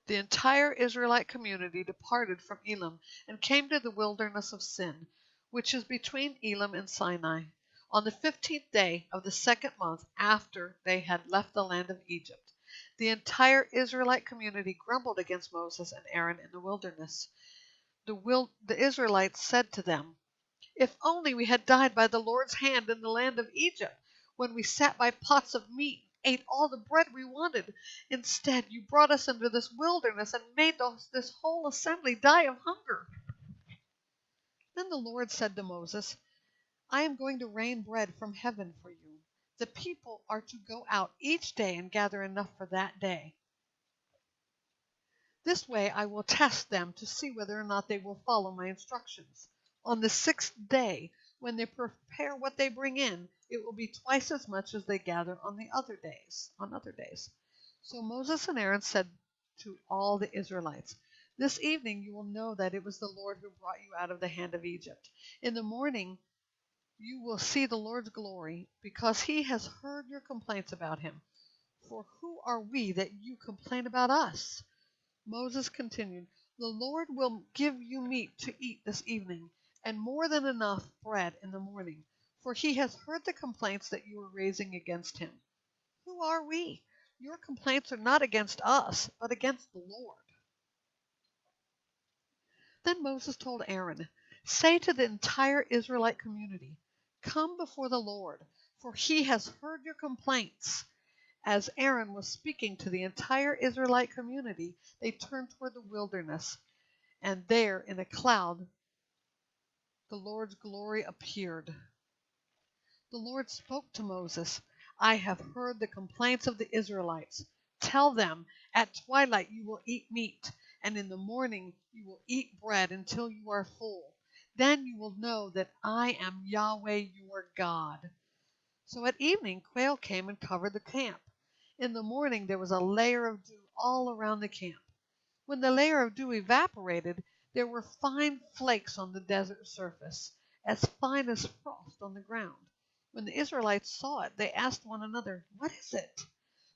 The entire Israelite community departed from Elim and came to the wilderness of Sin, which is between Elim and Sinai, on the 15th day of the second month after they had left the land of Egypt. The entire Israelite community grumbled against Moses and Aaron in the wilderness. The Israelites said to them, "If only we had died by the Lord's hand in the land of Egypt, when we sat by pots of meat and ate all the bread we wanted. Instead, you brought us into this wilderness and made this whole assembly die of hunger." Then the Lord said to Moses, "I am going to rain bread from heaven for you. The people are to go out each day and gather enough for that day. This way I will test them to see whether or not they will follow my instructions. On the sixth day, when they prepare what they bring in, it will be twice as much as they gather on other days." So Moses and Aaron said to all the Israelites, "This evening you will know that it was the Lord who brought you out of the hand of Egypt. In the morning you will see the Lord's glory, because he has heard your complaints about him. For who are we that you complain about us?" Moses continued, "The Lord will give you meat to eat this evening, and more than enough bread in the morning, for he has heard the complaints that you are raising against him. Who are we? Your complaints are not against us, but against the Lord." Then Moses told Aaron, "Say to the entire Israelite community, 'Come before the Lord, for he has heard your complaints.'" As Aaron was speaking to the entire Israelite community, they turned toward the wilderness, and there in a cloud the Lord's glory appeared. The Lord spoke to Moses, "I have heard the complaints of the Israelites. Tell them, at twilight you will eat meat, and in the morning you will eat bread until you are full. Then you will know that I am Yahweh your God." So at evening quail came and covered the camp. In the morning there was a layer of dew all around the camp. When the layer of dew evaporated, there were fine flakes on the desert surface, as fine as frost on the ground. When the Israelites saw it, they asked one another, "What is it?"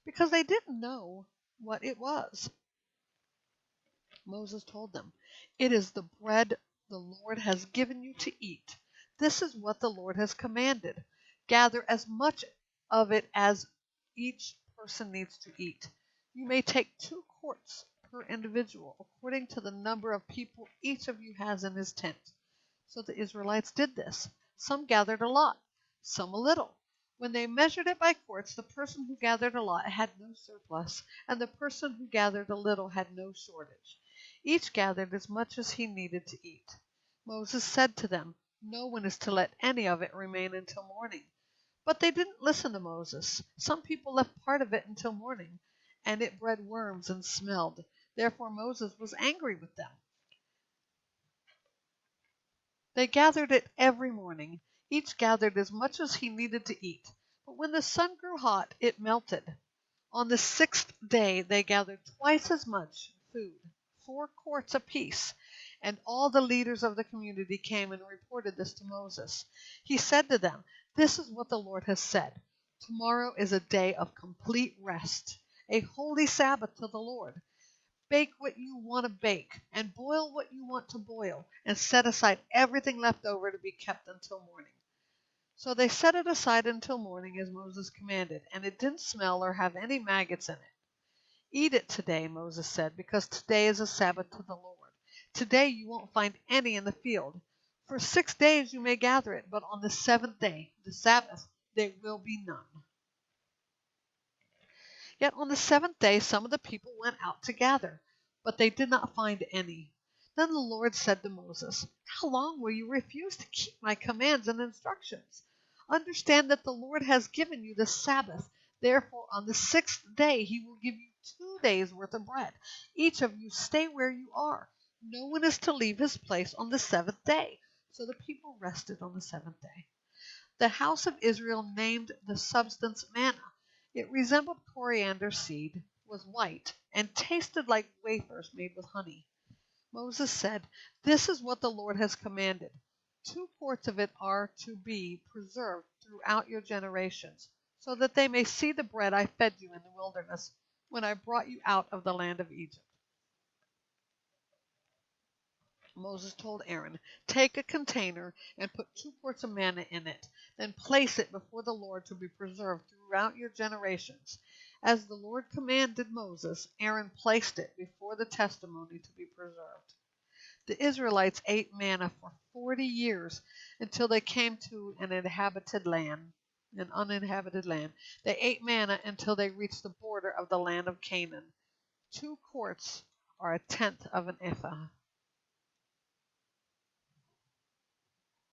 because they didn't know what it was. Moses told them, "It is the bread the Lord has given you to eat. This is what the Lord has commanded. Gather as much of it as each person needs to eat. You may take 2 quarts per individual, according to the number of people each of you has in his tent." So the Israelites did this. Some gathered a lot, some a little. When they measured it by quarts, the person who gathered a lot had no surplus, and the person who gathered a little had no shortage. Each gathered as much as he needed to eat. Moses said to them, "No one is to let any of it remain until morning." But they didn't listen to Moses. Some people left part of it until morning, and it bred worms and smelled. Therefore Moses was angry with them. They gathered it every morning. Each gathered as much as he needed to eat. But when the sun grew hot, it melted. On the 6th day they gathered twice as much food, 4 quarts apiece, and all the leaders of the community came and reported this to Moses. He said to them, "This is what the Lord has said. Tomorrow is a day of complete rest, a holy Sabbath to the Lord. Bake what you want to bake, and boil what you want to boil, and set aside everything left over to be kept until morning." So they set it aside until morning as Moses commanded, and it didn't smell or have any maggots in it. "Eat it today," Moses said, "because today is a Sabbath to the Lord. Today you won't find any in the field. For 6 days you may gather it, but on the 7th day, the Sabbath, there will be none." Yet on the 7th day some of the people went out to gather, but they did not find any. Then the Lord said to Moses, "How long will you refuse to keep my commands and instructions? Understand that the Lord has given you the Sabbath. Therefore on the 6th day he will give you 2 days' worth of bread. Each of you stay where you are. No one is to leave his place on the 7th day." So the people rested on the 7th day. The house of Israel named the substance manna. It resembled coriander seed, was white, and tasted like wafers made with honey. Moses said, "This is what the Lord has commanded. 2 quarts of it are to be preserved throughout your generations, so that they may see the bread I fed you in the wilderness when I brought you out of the land of Egypt." Moses told Aaron, "Take a container and put 2 quarts of manna in it. Then place it before the Lord to be preserved throughout your generations." As the Lord commanded Moses, Aaron placed it before the testimony to be preserved. The Israelites ate manna for 40 years until they came to an uninhabited land. They ate manna until they reached the border of the land of Canaan. 2 quarts are a tenth of an ephah.